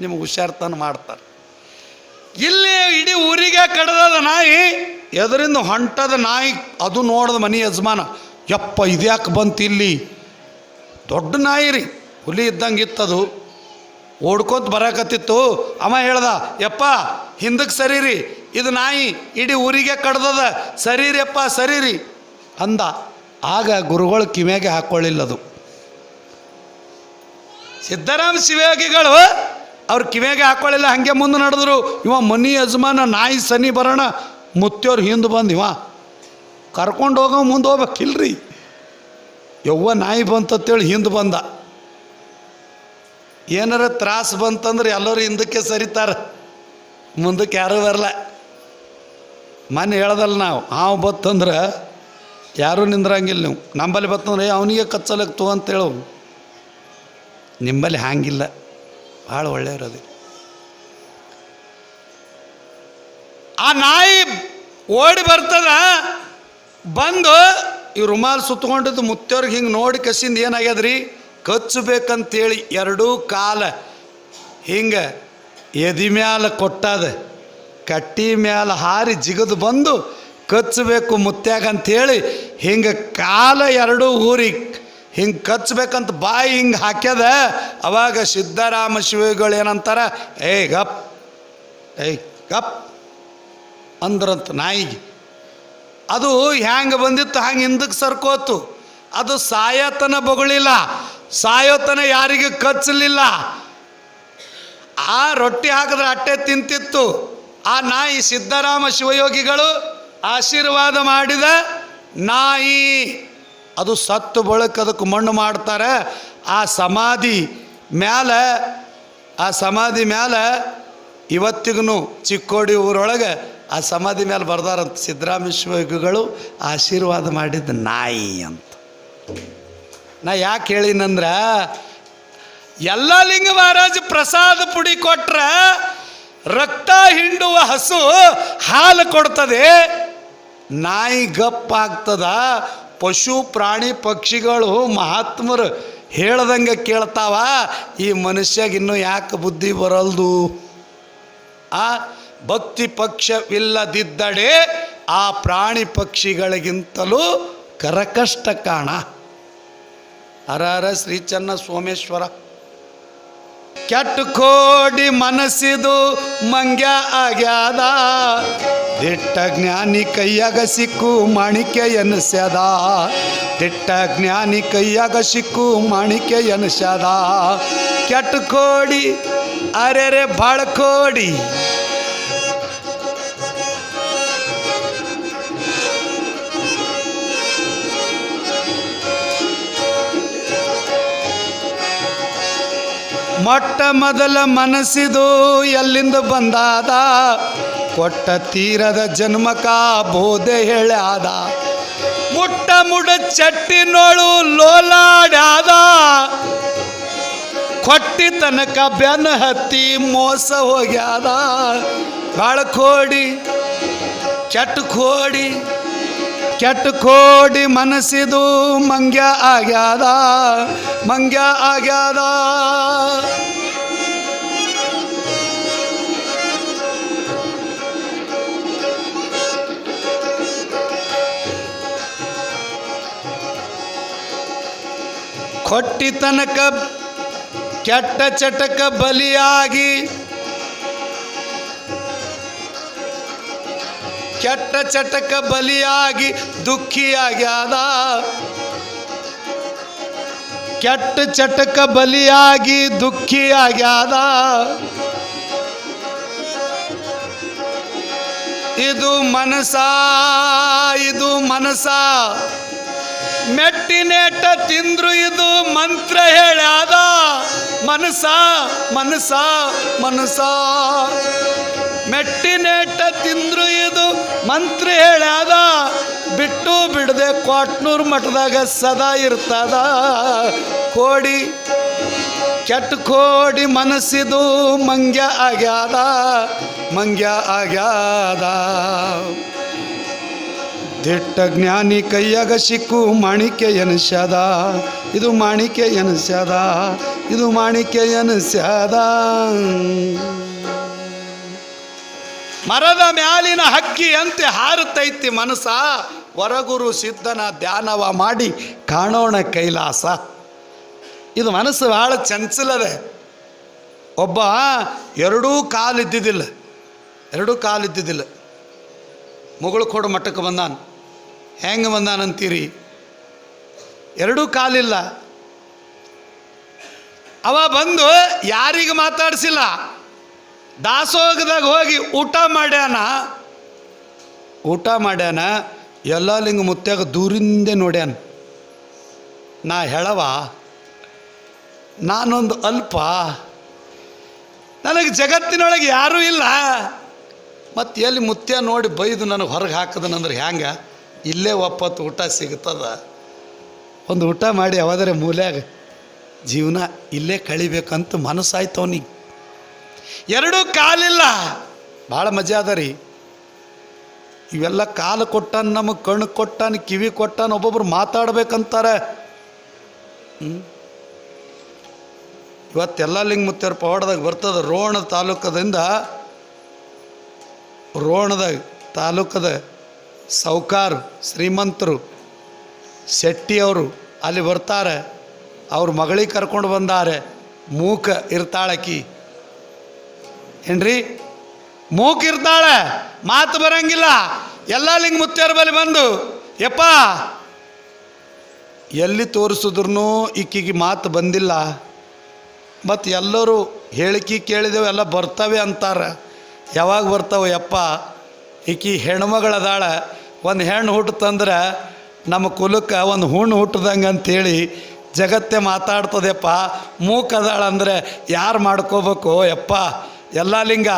ನಿಮಗೆ ಹುಷಾರ್ತನ ಮಾಡ್ತಾರೆ. ಇಲ್ಲಿ ಇಡೀ ಊರಿಗೆ ಕಡ್ದದ ನಾಯಿ, ಎದರಿಂದ ಹೊಂಟದ ನಾಯಿ. ಅದು ನೋಡ್ದ ಮನೆ ಯಜಮಾನ, ಯಪ್ಪ ಇದ್ಯಾಕೆ ಬಂತು ಇಲ್ಲಿ. ದೊಡ್ಡ ನಾಯಿ ರೀ, ಹುಲಿ ಇದ್ದಂಗೆ ಇತ್ತದು. ಓಡ್ಕೊತ ಬರಕತ್ತಿತ್ತು. ಅವ ಹೇಳ್ದ, ಯಪ್ಪ ಹಿಂದಕ್ಕೆ ಸರೀರಿ, ಇದು ನಾಯಿ ಇಡೀ ಊರಿಗೆ ಕಡ್ದದ, ಸರೀರಿಯಪ್ಪ ಸರೀರಿ ಅಂದ. ಆಗ ಗುರುಗಳು ಕಿವಿಯಾಗೆ ಹಾಕ್ಕೊಳ್ಳಿಲ್ಲದು. ಸಿದ್ದರಾಮ ಶಿವಯೋಗಿಗಳು ಅವ್ರ ಕಿವಿಯಾಗೆ ಹಾಕ್ಕೊಳ್ಳಿಲ್ಲ, ಹಾಗೆ ಮುಂದೆ ನಡೆದ್ರು. ಇವ ಮನಿ ಯಜಮಾನ ನಾಯಿ ಸನಿ ಬರೋಣ, ಮುತ್ತೆಯವ್ರು ಹಿಂದೆ ಬಂದು ಇವ ಕರ್ಕೊಂಡು ಹೋಗೋ ಮುಂದೆ ಹೋಗ್ಬೇಕಿಲ್ರಿ. ಯವ್ವ ನಾಯಿ ಬಂತಂತೇಳಿ ಹಿಂದೆ ಬಂದ. ಏನಾರ ತ್ರಾಸು ಬಂತಂದ್ರೆ ಎಲ್ಲರೂ ಹಿಂದಕ್ಕೆ ಸರಿತಾರೆ, ಮುಂದಕ್ಕೆ ಯಾರೂ ಬರಲ್ಲ. ಮನೆ ಹೇಳ್ದಲ್ಲ ನಾವು, ಹಾವು ಬತ್ತಂದ್ರೆ ಯಾರೂ ನಿಂದ್ರಂಗಿಲ್ಲ. ನೀವು ನಂಬಲ್ಲಿ ಬತ್ತಂದ್ರೆ ಅವನಿಗೆ ಕಚ್ಚಲಕ್ತು ಅಂತೇಳು. ನಿಂಬಲ್ಲಿ ಹಾಗಿಲ್ಲ, ಭಾಳ ಒಳ್ಳೆಯವ್ರದು. ಆ ನಾಯಿ ಓಡಿ ಬರ್ತದ, ಬಂದು ಈ ರುಮಾಲ್ ಸುತ್ತಕೊಂಡಿದ್ದು ಮುತ್ತೆಯವ್ರಿಗೆ ಹಿಂಗೆ ನೋಡಿ ಕಸಿಂದ ಏನಾಗ್ಯದ್ರಿ, ಕಚ್ಚಬೇಕಂತೇಳಿ 2 ಕಾಲ ಹಿಂಗೆ ಎದಿ ಮ್ಯಾಲ ಕೊಟ್ಟದ, ಕಟ್ಟಿ ಮ್ಯಾಲ ಹಾರಿ ಜಿಗದು ಬಂದು ಕಚ್ಚಬೇಕು ಮುತ್ಯಾಗಂತೇಳಿ ಹಿಂಗೆ ಕಾಲ 2 ಊರಿ ಹಿಂಗೆ ಕಚ್ಚಬೇಕಂತ ಬಾಯಿ ಹಿಂಗೆ ಹಾಕ್ಯದ. ಅವಾಗ ಸಿದ್ದರಾಮ ಶಿವಗಳು ಏನಂತಾರ, ಏಯ್ ಗಪ್ ಅಂದ್ರಂತ ನಾಯಿಗೆ. ಅದು ಹ್ಯಾಂಗೆ ಬಂದಿತ್ತು ಹಂಗೆ ಹಿಂದಕ್ಕೆ ಸರ್ಕೋತು. ಅದು ಸಾಯತನ ಬೊಗಳಿಲ್ಲ, ಸಾಯೋತನ ಯಾರಿಗೆ ಕಚ್ಚಲಿಲ್ಲ. ಆ ರೊಟ್ಟಿ ಹಾಕಿದ್ರೆ ಅಟ್ಟೆ ತಿಂತಿತ್ತು. ಆ ನಾಯಿ ಸಿದ್ದರಾಮ ಶಿವಯೋಗಿಗಳು ಆಶೀರ್ವಾದ ಮಾಡಿದ ನಾಯಿ. ಅದು ಸತ್ತು ಬಳಿಕ ಅದಕ್ಕೆ ಮಣ್ಣು ಮಾಡ್ತಾರೆ. ಆ ಸಮಾಧಿ ಮ್ಯಾಲೆ ಇವತ್ತಿಗೂ ಚಿಕ್ಕೋಡಿ ಊರೊಳಗೆ ಆ ಸಮಾಧಿ ಮೇಲೆ ಬರ್ದಾರಂತ, ಸಿದ್ದರಾಮ ಶಿವಯೋಗಿಗಳು ಆಶೀರ್ವಾದ ಮಾಡಿದ ನಾಯಿ ಅಂತ. ನಾ ಯಾಕೆ ಹೇಳಿನಂದ್ರೆ, ಎಲ್ಲ ಲಿಂಗ ಮಹಾರಾಜ ಪ್ರಸಾದ ಪುಡಿ ಕೊಟ್ರೆ ರಕ್ತ ಹಿಂಡುವ ಹಸು ಹಾಲು ಕೊಡ್ತದೆ, ನಾಯಿ ಗಪ್ಪಾಗ್ತದ. ಪಶು ಪ್ರಾಣಿ ಪಕ್ಷಿಗಳು ಮಹಾತ್ಮರು ಹೇಳ್ದಂಗೆ ಕೇಳ್ತಾವ. ಈ ಮನುಷ್ಯಗಿನ್ನೂ ಯಾಕೆ ಬುದ್ಧಿ ಬರಲ್ದು? ಆ ಭಕ್ತಿ ಪಕ್ಷವಿಲ್ಲದಿದ್ದಡೆ ಆ ಪ್ರಾಣಿ ಪಕ್ಷಿಗಳಿಗಿಂತಲೂ ಕರಕಷ್ಟ ಕಾಣ. ಹರಹರ ಶ್ರೀ ಚನ್ನ ಸೋಮೇಶ್ವರ. ಕೆಟ್ಟ ಕೋಡಿ ಮನಸ್ಸಿದು ಮಂಗ್ಯ ಆಗ್ಯಾದ, ದಿಟ್ಟ ಜ್ಞಾನಿ ಕೈಯಾಗ ಸಿಕ್ಕು ಮಾಣಿಕ್ಯ ಎನಿಸ್ಯದ. ದಿಟ್ಟ ಜ್ಞಾನಿ ಕೈಯಾಗ ಸಿಕ್ಕು ಮಾಣಿಕ್ಯ ಎನಿಸ್ಯದ. ಕೆಟ್ಟ ಕೋಡಿ ಅರೆರೆ ಬಾಳ ಕೋಡಿ. ಮೊಟ್ಟ ಮೊದಲ ಮನಸ್ಸಿದು ಎಲ್ಲಿಂದ ಬಂದಾದ, ಕೊಟ್ಟ ತೀರದ ಜನ್ಮಕ ಬೋಧೆ ಹೇಳ್ಯಾದ. ಮುಟ್ಟ ಮುಡ ಚಟ್ಟಿನೋಳು ಲೋಲಾಡ್ಯಾದ, ಕೊಟ್ಟಿ ತನಕ ಬೆನ್ನ ಹತ್ತಿ ಮೋಸ ಹೋಗ್ಯಾದ. ಬಾಳ ಕೋಡಿ ಕೆಟ್ಟ ಕೋಡಿ, ಕೆಟ್ಟ ಕೋಡಿ ಮನಸ್ಸಿದು ಮಂಗ್ಯ ಆಗ್ಯಾದ, ಮಂಗ್ಯ ಆಗ್ಯಾದ. ಕೊಟ್ಟಿ ತನಕ ಕೆಟ್ಟ ಚಟಕ ಬಲಿಯಾಗಿ, ಕೆಟ್ಟ ಚಟಕ ಬಲಿಯಾಗಿ ದುಃಖಿಯಾಗ್ಯಾದ. ಕೆಟ್ಟ ಚಟಕ ಬಲಿಯಾಗಿ ದುಃಖಿಯಾಗ್ಯಾದ. ಇದು ಮನಸ, ಇದು ಮನಸ. ಮೆಟ್ಟಿನೇಟ ತಿಂದ್ರು ಇದು ಮಂತ್ರ ಹೇಳ್ಯಾದ. ಮನಸ ಮನಸ ಮನಸ. ಮೆಟ್ಟಿನೇಟ ತಿಂದ್ರು ಇದು ಮಂತ್ರ ಹೇಳ್ಯಾದ. ಬಿಟ್ಟು ಬಿಡದೆ ಕ್ವಾಟ್ನೂರು ಮಠದಾಗ ಸದಾ ಇರ್ತದ. ಕೋಡಿ ಕೆಟ್ಟ ಕೋಡಿ ಮನಸ್ಸಿದು ಮಂಗ್ಯ ಆಗ್ಯಾದ, ಮಂಗ್ಯ ಆಗ್ಯಾದ. ದಿಟ್ಟ ಜ್ಞಾನಿ ಕೈಯಾಗ ಸಿಕ್ಕು ಮಾಣಿಕ್ಯ ಎನಿಸ್ಯದ. ಇದು ಮಾಣಿಕ್ಯ ಎನಿಸ್ಯದ, ಇದು ಮಾಣಿಕ್ಯ ಎನಿಸ್ಯದ. ಮರದ ಮ್ಯಾಲಿನ ಹಕ್ಕಿಯಂತೆ ಹಾರುತ್ತೈತಿ ಮನಸ, ಹೊರಗುರು ಸಿದ್ಧನ ಧ್ಯಾನವ ಮಾಡಿ ಕಾಣೋಣ ಕೈಲಾಸ. ಇದು ಮನಸ್ಸು ಭಾಳ ಚಂಚಲದೆ. ಒಬ್ಬ ಎರಡೂ ಕಾಲಿದ್ದಿದ್ದಿಲ್ಲ, ಮುಗುಳು ಕೊಡು ಮಟ್ಟಕ್ಕೆ ಬಂದಾನ. ಹೆಂಗೆ ಬಂದಾನಂತೀರಿ? ಎರಡೂ ಕಾಲಿಲ್ಲ. ಅವ ಬಂದು ಯಾರಿಗೆ ಮಾತಾಡಿಸಿಲ್ಲ. ದಾಸೋಗದಾಗ ಹೋಗಿ ಊಟ ಮಾಡ್ಯಾನ. ಎಲ್ಲ ಲಿಂಗ ಮುತ್ಯಾಗ ದೂರಿಂದೆ ನೋಡ್ಯಾನ. ನಾ ಹೇಳವ, ನಾನೊಂದು ಅಲ್ಪ, ನನಗೆ ಜಗತ್ತಿನೊಳಗೆ ಯಾರೂ ಇಲ್ಲ. ಮತ್ತು ಎಲ್ಲಿ ಮುತ್ಯ ನೋಡಿ ಬೈದು ನನಗೆ ಹೊರಗೆ ಹಾಕದನಂದ್ರೆ ಹ್ಯಾಂಗೆ? ಇಲ್ಲೇ ಒಪ್ಪತ್ತು ಊಟ ಸಿಗ್ತದ. ಒಂದು ಊಟ ಮಾಡಿ ಯಾವಾದರೆ ಮೂಲ್ಯಾಗ ಜೀವನ ಇಲ್ಲೇ ಕಳಿಬೇಕಂತ ಮನಸ್ಸಾಯ್ತು ಅವನಿಗೆ. ಎರಡೂ ಕಾಲಿಲ್ಲ. ಭಾಳ ಮಜಾ ಅದ ರೀ. ಇವೆಲ್ಲ ಕಾಲು ಕೊಟ್ಟಾನ, ನಮಗೆ ಕಣ್ಣು ಕೊಟ್ಟಾನ, ಕಿವಿ ಕೊಟ್ಟಾನ. ಒಬ್ಬೊಬ್ರು ಮಾತಾಡ್ಬೇಕಂತಾರೆ. ಇವತ್ತೆಲ್ಲ ಲಿಂಗ ಮುತ್ಯಾರ ಪವಾಡದಾಗ ಬರ್ತದೆ. ರೋಣದ ತಾಲೂಕದ ಸೌಕಾರ ಶ್ರೀಮಂತರು ಶೆಟ್ಟಿಯವರು ಅಲ್ಲಿ ಬರ್ತಾರೆ. ಅವ್ರ ಮಗಳಿಗೆ ಕರ್ಕೊಂಡು ಬಂದಾರೆ. ಮೂಕ ಇರ್ತಾಳಕಿ, ಏನ್ರಿ? ಮೂಕ ಇರ್ತಾಳೆ, ಮಾತು ಬರಂಗಿಲ್ಲ. ಎಲ್ಲ ಲಿಂಗ ಮುತ್ಯಾರ ಬಳಿ ಬಂದು, ಯಪ್ಪ ಎಲ್ಲಿ ತೋರಿಸಿದ್ರು ಈಕಿಗೆ ಮಾತು ಬಂದಿಲ್ಲ. ಮತ್ತು ಎಲ್ಲರೂ ಹೇಳಿಕೆ ಕೇಳಿದೆವು ಎಲ್ಲ ಬರ್ತವೆ ಅಂತಾರೆ. ಯಾವಾಗ ಬರ್ತಾವೆ ಯಪ್ಪ? ಈಕಿ ಹೆಣ್ಮಗಳದಾಳ, ಒಂದು ಹೆಣ್ಣು ಹುಟ್ಟುತ್ತಂದ್ರೆ ನಮ್ಮ ಕುಲಕ್ಕೆ ಒಂದು ಹುಣ್ಣು ಹುಟ್ಟದಂಗೆ ಅಂಥೇಳಿ ಜಗತ್ತೇ ಮಾತಾಡ್ತದೆಪ್ಪ. ಮೂಕದಾಳ ಅಂದರೆ ಯಾರು ಮಾಡ್ಕೋಬೇಕು ಯಪ್ಪ? ಎಲ್ಲ ಲಿಂಗ,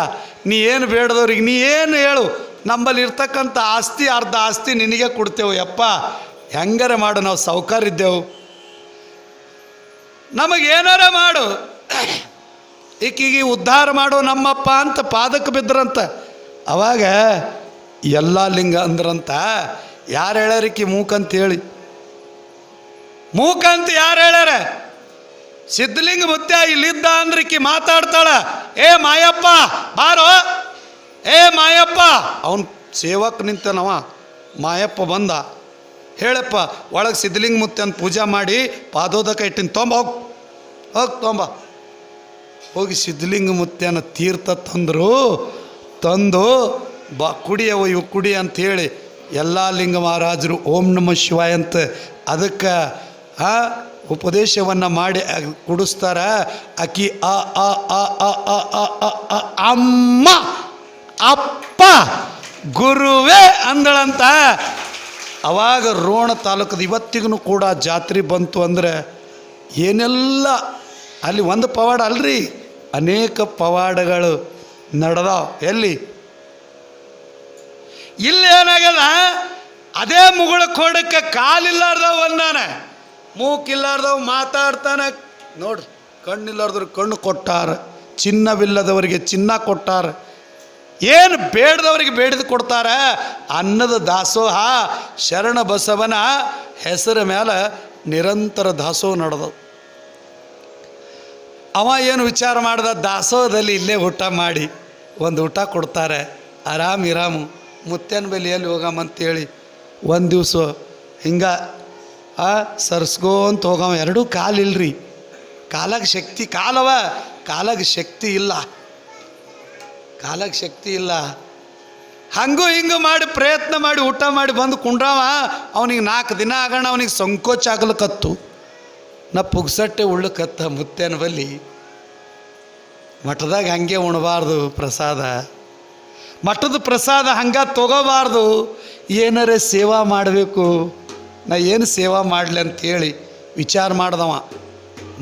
ನೀ ಏನು ಬೇಡದವ್ರಿಗೆ ನೀ ಏನು ಹೇಳು, ನಮ್ಮಲ್ಲಿ ಇರ್ತಕ್ಕಂಥ ಆಸ್ತಿ ಅರ್ಧ ಆಸ್ತಿ ನಿನಗೆ ಕೊಡ್ತೇವೆ ಯಪ್ಪ. ಹೆಂಗಾರ ಮಾಡು, ನಾವು ಸಾವ್ಕಾರಿದ್ದೆವು, ನಮಗೇನಾರ ಮಾಡು, ಈಕಿಗೆ ಉದ್ಧಾರ ಮಾಡು ನಮ್ಮಪ್ಪ ಅಂತ ಪಾದಕ್ಕೆ ಬಿದ್ರಂತ. ಅವಾಗ ಎಲ್ಲ ಲಿಂಗ ಅಂದ್ರಂತ. ಯಾರು ಹೇಳ್ಯಾರಿಕಿ ಮೂಕಂತೇಳಿ? ಮೂಕಂತ ಯಾರು ಹೇಳ್ಯಾರ? ಸಿದ್ಧಲಿಂಗ ಮುತ್ಯ ಇಲ್ಲಿದ್ದ ಅಂದ್ರಿಕಿ ಮಾತಾಡ್ತಾಳ. ಏ ಮಾಯಪ್ಪ ಬಾರೋ, ಏ ಮಾಯಪ್ಪ. ಅವನು ಸೇವಕ್ ನಿಂತನವ. ಮಾಯಪ್ಪ ಬಂದ, ಹೇಳಪ್ಪ ಒಳಗೆ ಸಿದ್ಧಲಿಂಗ ಮುತ್ಯನ ಪೂಜೆ ಮಾಡಿ ಪಾದೋದಕ ಇಟ್ಟಿನ ತೊಂಬ, ಹೋಗಿ ತೊಂಬ. ಹೋಗಿ ಸಿದ್ಧಲಿಂಗ ಮುತ್ಯನ ತೀರ್ಥ ತಂದು ಕುಡಿಯವ ಇವು ಕುಡಿ ಅಂಥೇಳಿ ಎಲ್ಲ ಲಿಂಗ ಮಹಾರಾಜರು ಓಂ ನಮಃ ಶಿವಾಯ ಅಂತ ಅದಕ್ಕೆ ಉಪದೇಶವನ್ನು ಮಾಡಿ ಕುಡಿಸ್ತಾರ. ಆಕಿ ಅಮ್ಮ ಅಪ್ಪ ಗುರುವೇ ಅಂದಳಂತ. ಅವಾಗ ರೋಣ ತಾಲೂಕದ ಇವತ್ತಿಗೂ ಕೂಡ ಜಾತ್ರೆ ಬಂತು ಅಂದರೆ ಏನೆಲ್ಲ ಅಲ್ಲಿ ಒಂದು ಪವಾಡ ಅಲ್ರಿ, ಅನೇಕ ಪವಾಡಗಳು ನಡೆದಾವ. ಎಲ್ಲಿ? ಇಲ್ಲೇನಾಗದ, ಅದೇ ಮುಗುಳ ಕೊಡಕ್ಕೆ ಕಾಲಿಲ್ಲಾರ್ದವ ಒಂದಾನೆ, ಮೂಕಿಲ್ಲಾರ್ದವ್ ಮಾತಾಡ್ತಾನೆ. ನೋಡ್ರಿ, ಕಣ್ಣಿಲ್ಲಾರ್ದವ್ರಿಗೆ ಕಣ್ಣು ಕೊಟ್ಟಾರ, ಚಿನ್ನವಿಲ್ಲದವರಿಗೆ ಚಿನ್ನ ಕೊಟ್ಟಾರ, ಏನು ಬೇಡದವರಿಗೆ ಬೇಡಿದು ಕೊಡ್ತಾರ. ಅನ್ನದ ದಾಸೋಹ ಶರಣ ಬಸವನ ಹೆಸರ ಮೇಲೆ ನಿರಂತರ ದಾಸೋಹ ನಡೆದವು. ಅವ ಏನು ವಿಚಾರ ಮಾಡ್ದ, ದಾಸೋಹದಲ್ಲಿ ಇಲ್ಲೇ ಊಟ ಮಾಡಿ ಒಂದು ಊಟ ಕೊಡ್ತಾರೆ, ಆರಾಮ್ ಇರಾಮು ಮುತ್ಯನ ಬೆಲೆಯಲ್ಲಿ ಹೋಗಮ್ಮಂತೇಳಿ ಒಂದು ದಿವಸ ಹಿಂಗೆ ಸರ್ಸ್ಕೊಂತ ಹೋಗವ. ಎರಡೂ ಕಾಲಿಲ್ರಿ, ಕಾಲಾಗ ಶಕ್ತಿ, ಕಾಲಾಗ ಶಕ್ತಿ ಇಲ್ಲ, ಕಾಲಾಗ ಶಕ್ತಿ ಇಲ್ಲ. ಹಂಗೂ ಹಿಂಗೂ ಮಾಡಿ ಪ್ರಯತ್ನ ಮಾಡಿ ಊಟ ಮಾಡಿ ಬಂದು ಕುಂಡ್ರವ. ಅವನಿಗೆ 4 ದಿನ ಆಗೋಣ ಅವನಿಗೆ ಸಂಕೋಚ ಆಗ್ಲಕತ್ತು. ನಾ ಪುಗ್ಸಟ್ಟೆ ಉಳ್ಳಕತ್ತ ಮುತ್ಯನ ಬಲ್ಲಿ. ಮಠದಾಗ ಹಂಗೆ ಉಣಬಾರ್ದು ಪ್ರಸಾದ, ಮಠದ ಪ್ರಸಾದ ಹಂಗೆ ತಗೋಬಾರ್ದು, ಏನಾರೇ ಸೇವಾ ಮಾಡಬೇಕು. ನಾ ಏನು ಸೇವಾ ಮಾಡಲಿ ಅಂಥೇಳಿ ವಿಚಾರ ಮಾಡ್ದವ.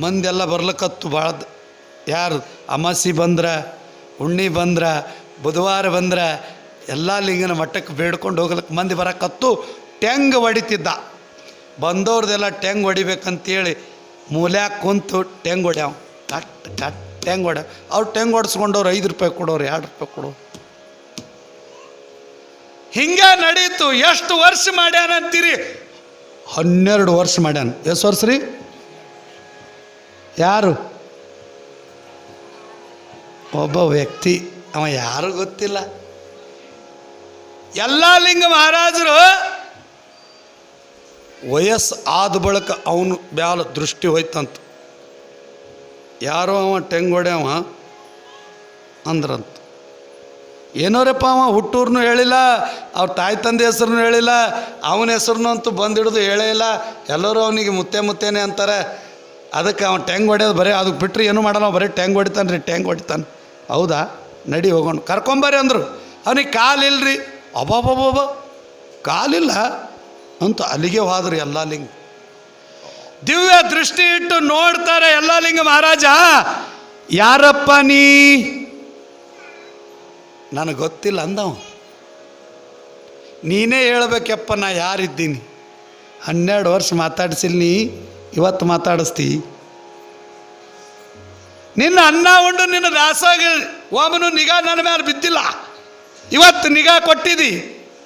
ಮಂದೆಲ್ಲ ಬರ್ಲಕತ್ತು ಭಾಳ. ಯಾರು ಅಮಾಸಿ ಬಂದ್ರೆ, ಹುಣ್ಣಿ ಬಂದ್ರೆ, ಬುಧವಾರ ಬಂದ್ರೆ ಎಲ್ಲ ಲಿಂಗನ ಮಠಕ್ಕೆ ಬೇಡ್ಕೊಂಡು ಹೋಗ್ಲಿಕ್ಕೆ ಮಂದಿ ಬರಕತ್ತು. ಟೆಂಗ್ ಹೊಡಿತಿದ್ದ. ಬಂದವ್ರದ್ದೆಲ್ಲ ಟೆಂಗ್ ಹೊಡಿಬೇಕಂತೇಳಿ ಮೂಲ್ಯಾಗ ಕುಂತು ಟೆಂಗ್ ಹೊಡ್ಯಾವ. ಕಟ್ ಟೆಂಗ್ ಹೊಡ್ಯಾವ. ಅವ್ರು ಟೆಂಗ್ ಹೊಡ್ಸ್ಕೊಂಡವ್ರು 5 ರೂಪಾಯಿ ಕೊಡೋರು, 2 ರೂಪಾಯಿ ಕೊಡೋರು. ಹಿಂಗೆ ನಡೀತು. ಎಷ್ಟು ವರ್ಷ ಮಾಡ್ಯಾನಂತೀರಿ? 12 ವರ್ಷ ಮಾಡ್ಯಾನ. ಎಷ್ಟು ವರ್ಷ ರೀ? ಯಾರು? ಒಬ್ಬ ವ್ಯಕ್ತಿ, ಅವ ಯಾರು ಗೊತ್ತಿಲ್ಲ. ಎಲ್ಲ ಲಿಂಗ ಮಹಾರಾಜರು ವಯಸ್ಸು ಆದ ಬಳಿಕ ಅವನು ಬ್ಯಾಲ ದೃಷ್ಟಿ ಹೋಯ್ತಂತ. ಯಾರೋ ಅವ ಟೆಂಗ್ ಹೊಡ್ಯವ ಅಂದ್ರಂತ. ಏನೋರಪ್ಪ ಅವ ಹುಟ್ಟೂರ್ನು ಹೇಳಿಲ್ಲ, ಅವ್ರ ತಾಯಿ ತಂದೆ ಹೆಸ್ರನ್ನು ಹೇಳಿಲ್ಲ, ಅವನ ಹೆಸ್ರನ್ನು ಅಂತೂ ಬಂದಿಡಿದು ಹೇಳೇ ಇಲ್ಲ. ಎಲ್ಲರೂ ಅವನಿಗೆ ಮುತ್ತೇನೆ ಅಂತಾರೆ. ಅದಕ್ಕೆ ಅವನು ಟೆಂಗ್ ಹೊಡ್ಯೋದು ಬರೀ ಅದಕ್ಕೆ ಬಿಟ್ಟರೆ ಏನೂ ಮಾಡಲ್ಲ, ಬರೀ ಟೆಂಗ್ ಹೊಡಿತಾನೆ ರೀ, ಟೆಂಗ್ ಹೊಡಿತಾನೆ. ಹೌದಾ, ನಡಿ ಹೋಗೋಣ, ಕರ್ಕೊಂಬರ್ರಿ ಅಂದರು. ಅವನಿಗೆ ಕಾಲಿಲ್ರಿ. ಅಬ್ಬಾಬಾಬಾಬ, ಕಾಲಿಲ್ಲ ಅಂತ ಅಲ್ಲಿಗೆ ಹೋದ್ರಿ ಎಲ್ಲ ಲಿಂಗ. ದಿವ್ಯ ದೃಷ್ಟಿ ಇಟ್ಟು ನೋಡ್ತಾರೆ ಎಲ್ಲ ಲಿಂಗ ಮಹಾರಾಜ. ಯಾರಪ್ಪ ನೀ? ನನಗೆ ಗೊತ್ತಿಲ್ಲ ಅಂದವ. ನೀನೇ ಹೇಳ್ಬೇಕಪ್ಪ ನಾ ಯಾರಿದ್ದೀನಿ. 12 ವರ್ಷ ಮಾತಾಡ್ಸಿಲ್ಲ ನೀ, ಇವತ್ತು ಮಾತಾಡಿಸ್ತಿ. ನಿನ್ನ ಅನ್ನ ಉಂಡು ನಿನ್ನ ದಾಸಾಗ ಒಬ್ಬನು ನಿಗಾ ನನ್ನ ಮೇಲೆ ಬಿದ್ದಿಲ್ಲ, ಇವತ್ತು ನಿಗಾ ಕೊಟ್ಟಿದ್ದಿ.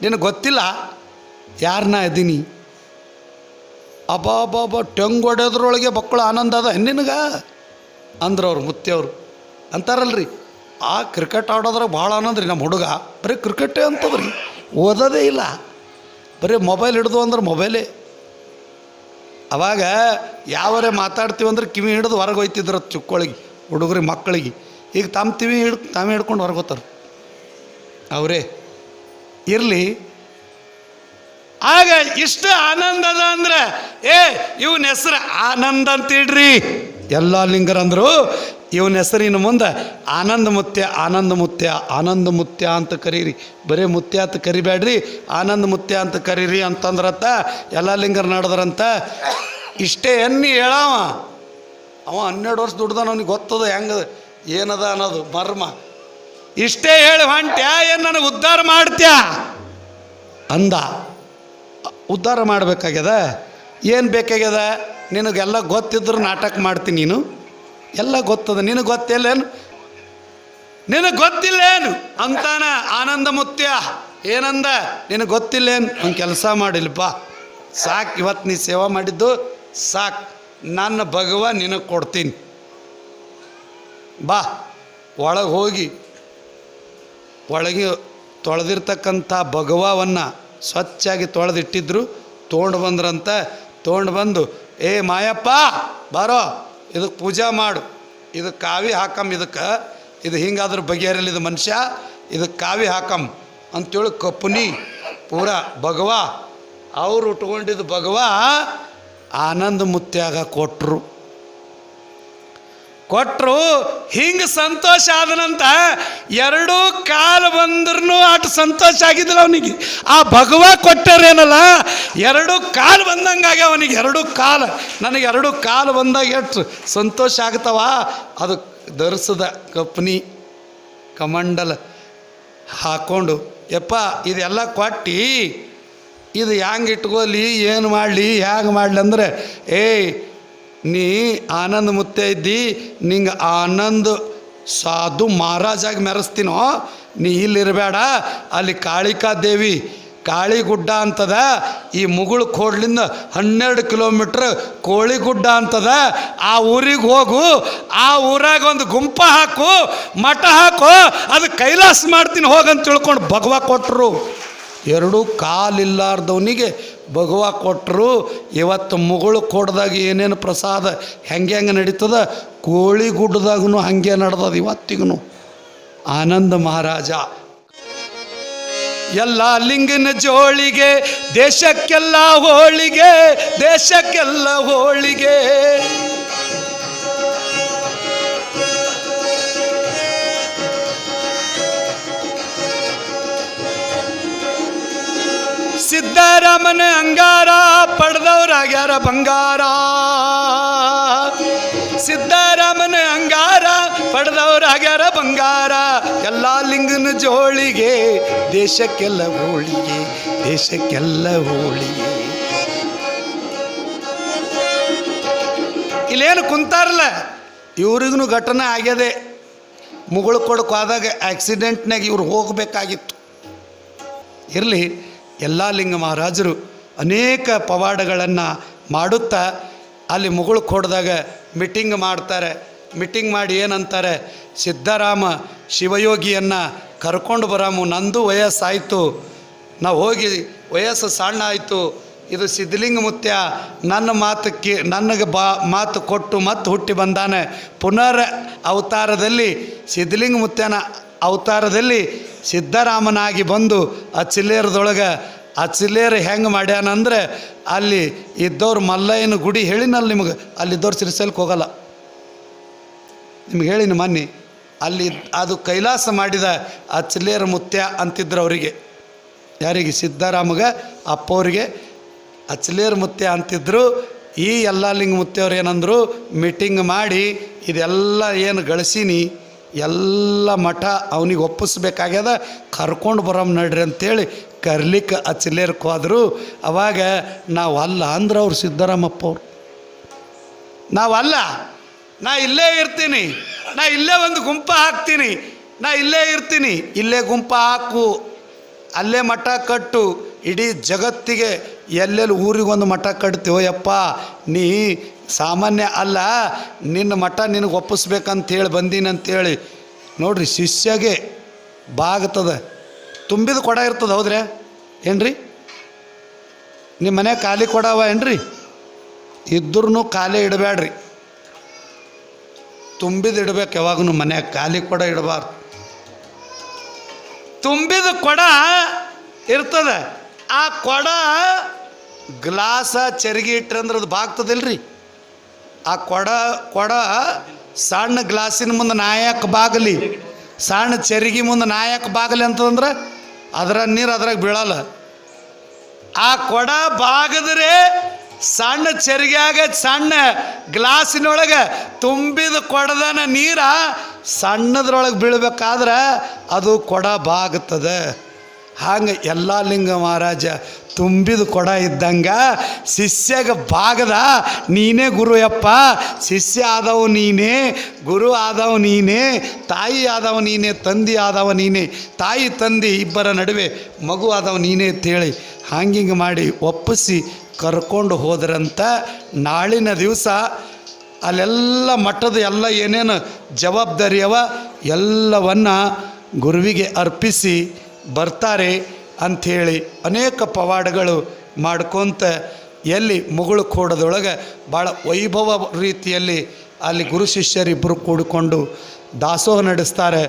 ನಿನಗೆ ಗೊತ್ತಿಲ್ಲ ಯಾರನ್ನ ಇದ್ದೀನಿ. ಅಬ್ಬಾಬಾಬಾ, ಟೆಂಗ್ ಹೊಡೆಯೋದ್ರೊಳಗೆ ಮಕ್ಕಳು ಆನಂದ ಅದ ನಿನಗೆ ಅಂದ್ರೆ ಅವ್ರು ಮುತ್ತೆಯವರು ಅಂತಾರಲ್ರಿ. ಆ ಕ್ರಿಕೆಟ್ ಆಡೋದ್ರಾಗ ಭಾಳ ಆನಂದ ರೀ. ನಮ್ಮ ಹುಡುಗ ಬರೀ ಕ್ರಿಕೆಟೇ ಅಂತದ್ರಿ, ಓದೋದೇ ಇಲ್ಲ, ಬರೀ ಮೊಬೈಲ್ ಹಿಡ್ದು ಅಂದ್ರೆ ಮೊಬೈಲೇ. ಅವಾಗ ಯಾವರೇ ಮಾತಾಡ್ತೀವಿ ಅಂದ್ರೆ ಕಿವಿ ಹಿಡಿದು ಹೊರಗೆ ಹೋಯ್ತಿದ್ರು ಚಿಕ್ಕೋಳಿಗೆ, ಹುಡುಗರಿಗೆ, ಮಕ್ಕಳಿಗೆ. ಈಗ ತಾವೇ ಹಿಡ್ಕೊಂಡು ಹೊರಗೆ ಹೋಗ್ತಾರೆ ಅವರೇ. ಇರಲಿ, ಆಗ ಇಷ್ಟು ಆನಂದ ಅದ ಅಂದ್ರೆ ಇವನ ಹೆಸ್ರು ಆನಂದ ಅಂತಿಡ್ರಿ. ಎಲ್ಲ ಲಿಂಗರಂದರು ಇವನ ಹೆಸರಿನ ಮುಂದೆ ಆನಂದ ಮುತ್ಯ ಆನಂದ ಮುತ್ಯ ಆನಂದ ಮುತ್ಯ ಅಂತ ಕರೀರಿ, ಬರೀ ಮುತ್ಯ ಅಂತ ಕರಿಬೇಡ್ರಿ, ಆನಂದ ಮುತ್ಯ ಅಂತ ಕರೀರಿ ಅಂತಂದ್ರತ್ತ. ಎಲ್ಲ ಲಿಂಗರು ನಡೆದ್ರಂತ. ಇಷ್ಟೇ ಎನ್ನಿ ಹೇಳವ. ಅವ 12 ವರ್ಷ ದುಡ್ದಾನ, ಅವನಿಗೆ ಗೊತ್ತದ ಹೆಂಗದ ಏನದ ಅನ್ನೋದು ಮರ್ಮ. ಇಷ್ಟೇ ಹೇಳಿ ಹೊಂಟ್ಯಾ ಏನು ನನಗೆ ಉದ್ಧಾರ ಮಾಡ್ತ್ಯಾ ಅಂದ. ಉದ್ಧಾರ ಮಾಡಬೇಕಾಗ್ಯದ, ಏನು ಬೇಕಾಗ್ಯದ? ನಿನಗೆಲ್ಲ ಗೊತ್ತಿದ್ರು ನಾಟಕ ಮಾಡ್ತೀನಿ ನೀನು, ಎಲ್ಲ ಗೊತ್ತದ, ನಿನಗೆ ಗೊತ್ತಿಲ್ಲೇನು, ನಿನಗೆ ಗೊತ್ತಿಲ್ಲೇನು ಅಂತಾನ ಆನಂದ ಮುತ್ಯ. ಏನಂದ? ನಿನಗೆ ಗೊತ್ತಿಲ್ಲೇನು? ಒಂದು ಕೆಲಸ ಮಾಡಿಲ್ಲಪ್ಪ, ಸಾಕು, ಇವತ್ತು ನೀ ಸೇವಾ ಮಾಡಿದ್ದು ಸಾಕು, ನನ್ನ ಭಗವ ನಿನಗೆ ಕೊಡ್ತೀನಿ, ಬಾ. ಒಳಗೆ ಹೋಗಿ ಒಳಗೆ ತೊಳೆದಿರ್ತಕ್ಕಂಥ ಭಗವವನ್ನು ಸ್ವಚ್ಛಾಗಿ ತೊಳೆದಿಟ್ಟಿದ್ರು. ತೊಗೊಂಡು ಬಂದ್ರಂತ. ತೊಗೊಂಡು ಬಂದು, ಏ ಮಾಯಪ್ಪ ಬಾರೋ, ಇದಕ್ಕೆ ಪೂಜೆ ಮಾಡು, ಇದಕ್ಕೆ ಕಾವಿ ಹಾಕಮ್, ಇದಕ್ಕೆ ಇದು ಹಿಂಗಾದ್ರೆ ಬಗೆಹರಿಲ್ಲ ಇದು ಮನುಷ್ಯ, ಇದಕ್ಕೆ ಕಾವಿ ಹಾಕಮ್ ಅಂತೇಳಿ ಕಪ್ಪುನಿ ಪೂರ ಭಗವ ಅವ್ರು ಉಟ್ಕೊಂಡಿದ್ದು ಭಗವ ಆನಂದ ಮುತ್ಯಾಗ ಕೊಟ್ಟರು. ಹಿಂಗೆ ಸಂತೋಷ ಆದನಂತ 2 ಕಾಲು ಬಂದ್ರೂ ಅಷ್ಟು ಸಂತೋಷ ಆಗಿದ್ದಿಲ್ಲ ಅವನಿಗೆ. ಆ ಭಗವ ಕೊಟ್ಟರೇನಲ್ಲ 2 ಕಾಲು ಬಂದಂಗಾಗಿ ಅವನಿಗೆ 2 ಕಾಲು, ನನಗೆ 2 ಕಾಲು ಬಂದಾಗ ಎಷ್ಟು ಸಂತೋಷ ಆಗ್ತಾವ. ಅದು ಧರಿಸದ ಕಪ್ನಿ ಕಮಂಡಲ ಹಾಕ್ಕೊಂಡು, ಯಪ್ಪ ಇದೆಲ್ಲ ಕೊಟ್ಟು ಇದು ಹ್ಯಾಂಗೆ ಇಟ್ಕೊಲಿ, ಏನು ಮಾಡಲಿ, ಹೇಗೆ ಮಾಡಲಿ ಅಂದ್ರೆ, ಏಯ್ ನೀ ಆನಂದ ಮುತ್ತೆ ಇದ್ದಿ, ನಿಂಗೆ ಆನಂದ ಸಾಧು ಮಹಾರಾಜಾಗಿ ಮೆರೆಸ್ತೀನೋ, ನೀ ಇಲ್ಲಿರಬೇಡ, ಅಲ್ಲಿ ಕಾಳಿಕಾ ದೇವಿ ಕಾಳಿಗುಡ್ಡ ಅಂತದ, ಈ ಮುಗುಳು ಕೋಡ್ಲಿಂದ 12 ಕಿಲೋಮೀಟ್ರ್ ಕೋಳಿಗುಡ್ಡ ಅಂತದ, ಆ ಊರಿಗೆ ಹೋಗು, ಆ ಊರಾಗ ಒಂದು ಗುಂಪ ಹಾಕು, ಮಠ ಹಾಕು, ಅದು ಕೈಲಾಸ ಮಾಡ್ತೀನಿ ಹೋಗಂತ ತಿಳ್ಕೊಂಡು ಭಗವ ಕೊಟ್ಟರು. 2 ಕಾಲಿಲ್ಲಾರ್ದವನಿಗೆ ಭಗವ ಕೊಟ್ಟರು. ಇವತ್ತು ಮುಗುಳು ಕೋಡ್ದಾಗ ಏನೇನು ಪ್ರಸಾದ ಹೆಂಗೆ ನಡೀತದ, ಕೋಳಿಗುಡ್ಡದಾಗೂ ಹಾಗೆ ನಡೆದದ ಇವತ್ತಿಗೂ. ಆನಂದ ಮಹಾರಾಜ ಎಲ್ಲ ಲಿಂಗನ ಜೋಳಿಗೆ, ದೇಶಕ್ಕೆಲ್ಲ ಹೋಳಿಗೆ, ದೇಶಕ್ಕೆಲ್ಲ ಹೋಳಿಗೆ. ಸಿದ್ದರಾಮನ ಅಂಗಾರ ಪಡೆದವ್ರಾಗ್ಯಾರ ಬಂಗಾರ, ಸಿದ್ದರಾಮನ ಅಂಗಾರ ಪಡೆದವ್ರಾಗ್ಯಾರ ಬಂಗಾರ. ಎಲ್ಲ ಲಿಂಗನ ಜೋಳಿಗೆ, ದೇಶಕ್ಕೆಲ್ಲ ಹೋಳಿಗೆ, ದೇಶಕ್ಕೆಲ್ಲ ಹೋಳಿಗೆ. ಇಲ್ಲೇನು ಕುಂತಾರಲ್ಲ ಇವ್ರಿಗೂ ಘಟನೆ ಆಗ್ಯದೆ. ಮುಗುಳು ಕೊಡಕ್ಕೆ ಹೋದಾಗ ಆಕ್ಸಿಡೆಂಟ್ನಾಗ ಇವ್ರು ಹೋಗಬೇಕಾಗಿತ್ತು. ಇರಲಿ, ಎಲ್ಲ ಲಿಂಗ ಮಹಾರಾಜರು ಅನೇಕ ಪವಾಡಗಳನ್ನು ಮಾಡುತ್ತಾ ಅಲ್ಲಿ ಮುಗುಳು ಕೊಡ್ದಾಗ ಮೀಟಿಂಗ್ ಮಾಡ್ತಾರೆ. ಮೀಟಿಂಗ್ ಮಾಡಿ ಏನಂತಾರೆ, ಸಿದ್ದರಾಮ ಶಿವಯೋಗಿಯನ್ನು ಕರ್ಕೊಂಡು ಬರಾಮು, ನಂದು ವಯಸ್ಸಾಯಿತು, ನಾವು ಹೋಗಿ ವಯಸ್ಸು ಸಣ್ಣ ಆಯಿತು, ಇದು ಸಿದ್ಧಲಿಂಗ ಮುತ್ಯ ನನ್ನ ನನಗೆ ಮಾತು ಕೊಟ್ಟು ಮತ್ತೆ ಹುಟ್ಟಿ ಬಂದಾನೆ. ಪುನರ್ ಅವತಾರದಲ್ಲಿ ಸಿದ್ಧಲಿಂಗ ಮುತ್ಯನ ಅವತಾರದಲ್ಲಿ ಸಿದ್ದರಾಮನಾಗಿ ಬಂದು ಆ ಚಿಲ್ಲೇರದೊಳಗೆ, ಆ ಚಿಲ್ಲೇರು ಹೆಂಗೆ ಮಾಡ್ಯಾನಂದ್ರೆ, ಅಲ್ಲಿ ಇದ್ದವ್ರು ಮಲ್ಲಯ್ಯನ ಗುಡಿ ಹೇಳಿನಲ್ಲ ನಿಮಗೆ, ಅಲ್ಲಿದ್ದವ್ರು ಶ್ರೀಶೈಲಕ್ಕೆ ಹೋಗಲ್ಲ, ನಿಮ್ಗೆ ಹೇಳಿನ ಮೊನ್ನೆ. ಅಲ್ಲಿ ಅದು ಕೈಲಾಸ ಮಾಡಿದ ಆ ಚಿಲ್ಲೇರ ಮುತ್ಯ ಅಂತಿದ್ರು ಅವರಿಗೆ. ಯಾರಿಗೆ? ಸಿದ್ದರಾಮಗೆ ಅಪ್ಪವ್ರಿಗೆ ಅಚ್ಚಲೇರು ಮುತ್ಯ ಅಂತಿದ್ರು. ಈ ಎಲ್ಲ ಲಿಂಗ ಮುತ್ಯವ್ರು ಏನಂದರು, ಮೀಟಿಂಗ್ ಮಾಡಿ ಇದೆಲ್ಲ ಏನು ಗಳಿಸೀನಿ ಎಲ್ಲ ಮಠ ಅವನಿಗೆ ಒಪ್ಪಿಸ್ಬೇಕಾಗ್ಯದ, ಕರ್ಕೊಂಡು ಬರಮ್ ನಡ್ರಿ ಅಂತೇಳಿ ಕರ್ಲಿಕ್ಕೆ ಅಚ್ಚಲೇರ್ಕ್ಕೆ ಹೋದರು. ಅವಾಗ ನಾವಲ್ಲ ಅಂದ್ರೆ ಅವ್ರು ಸಿದ್ದರಾಮಪ್ಪವ್ರು, ನಾವಲ್ಲ, ನಾ ಇಲ್ಲೇ ಇರ್ತೀನಿ, ನಾ ಇಲ್ಲೇ ಒಂದು ಗುಂಪ ಹಾಕ್ತೀನಿ, ನಾ ಇಲ್ಲೇ ಇರ್ತೀನಿ, ಇಲ್ಲೇ ಗುಂಪ ಹಾಕು, ಅಲ್ಲೇ ಮಠ ಕಟ್ಟು, ಇಡೀ ಜಗತ್ತಿಗೆ ಎಲ್ಲೆಲ್ಲಿ ಊರಿಗೊಂದು ಮಠ ಕಟ್ತೀವೋ ಯಪ್ಪ, ನೀ ಸಾಮಾನ್ಯ ಅಲ್ಲ, ನಿನ್ನ ಮಠ ನಿನಗೆ ಒಪ್ಪಿಸ್ಬೇಕಂತ ಹೇಳಿ ಬಂದೀನಿ ಅಂತೇಳಿ. ನೋಡ್ರಿ, ಶಿಷ್ಯಗೆ ಬಾಗ್ತದ, ತುಂಬಿದ ಕೊಡ ಇರ್ತದೆ, ಹೌದ್ರಿ ಏನ್ರಿ? ನಿಮ್ಮ ಮನೆ ಖಾಲಿ ಕೊಡವ ಏನ್ರಿ? ಇದ್ರೂ ಖಾಲಿ ಇಡಬೇಡ್ರಿ, ತುಂಬಿದ ಇಡ್ಬೇಕು ಯಾವಾಗೂ. ಮನ್ಯಾಗ ಖಾಲಿ ಕೊಡ ಇಡಬಾರ್ದು, ತುಂಬಿದ ಕೊಡ ಇರ್ತದೆ. ಆ ಕೊಡ ಗ್ಲಾಸ ಚರಿಗೆ ಇಟ್ರಂದ್ರೆ ಅದು ಬಾಗ್ತದಿಲ್ರಿ, ಆ ಕೊಡ ಸಣ್ಣ ಗ್ಲಾಸಿನ ಮುಂದೆ ನಾಯಕ ಬಾಗಲಿ, ಸಣ್ಣ ಚೆರಿಗೆ ಮುಂದೆ ನಾಯಕ ಬಾಗಲಿ ಅಂತಂದ್ರೆ ಅದರ ನೀರು ಅದ್ರಾಗ ಬೀಳಲ್ಲ. ಆ ಕೊಡ ಬಾಗದ್ರೆ ಸಣ್ಣ ಚೆರಿಗ್ಯಾಗ ಸಣ್ಣ ಗ್ಲಾಸಿನೊಳಗೆ ತುಂಬಿದ ಕೊಡದನ ನೀರ ಸಣ್ಣದ್ರೊಳಗೆ ಬೀಳ್ಬೇಕಾದ್ರೆ ಅದು ಕೊಡ ಬಾಗುತ್ತದೆ. ಹಂಗೆ ಎಲ್ಲ ಲಿಂಗ ಮಹಾರಾಜ ತುಂಬಿದ ಕೊಡ ಇದ್ದಂಗ ಶಿಷ್ಯಗ ಭಾಗದ ನೀನೇ ಗುರು ಯಪ್ಪ, ಶಿಷ್ಯ ಆದವ ನೀನೇ, ಗುರು ಆದವ ನೀನೇ, ತಾಯಿ ಆದವ ನೀನೇ, ತಂದೆ ಆದವ ನೀನೇ, ತಾಯಿ ತಂದೆ ಇಬ್ಬರ ನಡುವೆ ಮಗು ಆದವ ನೀನೇ ಅಂತೇಳಿ ಹಂಗಿಂಗೆ ಮಾಡಿ ಒಪ್ಪಿಸಿ ಕರ್ಕೊಂಡು ಹೋದ್ರಂತ. ನಾಳಿನ ದಿವಸ ಅಲ್ಲೆಲ್ಲ ಮಠದ ಎಲ್ಲ ಏನೇನು ಜವಾಬ್ದಾರಿ ಅವ ಎಲ್ಲವನ್ನು ಗುರುವಿಗೆ ಅರ್ಪಿಸಿ ಬರ್ತಾರೆ ಅಂಥೇಳಿ ಅನೇಕ ಪವಾಡಗಳು ಮಾಡ್ಕೊತ ಎಲ್ಲಿ ಮುಗುಳು ಕೋಡದೊಳಗೆ ಭಾಳ ವೈಭವ ರೀತಿಯಲ್ಲಿ ಅಲ್ಲಿ ಗುರು ಶಿಷ್ಯರಿಬ್ಬರು ಕೂಡಿಕೊಂಡು ದಾಸೋಹ ನಡೆಸ್ತಾರೆ.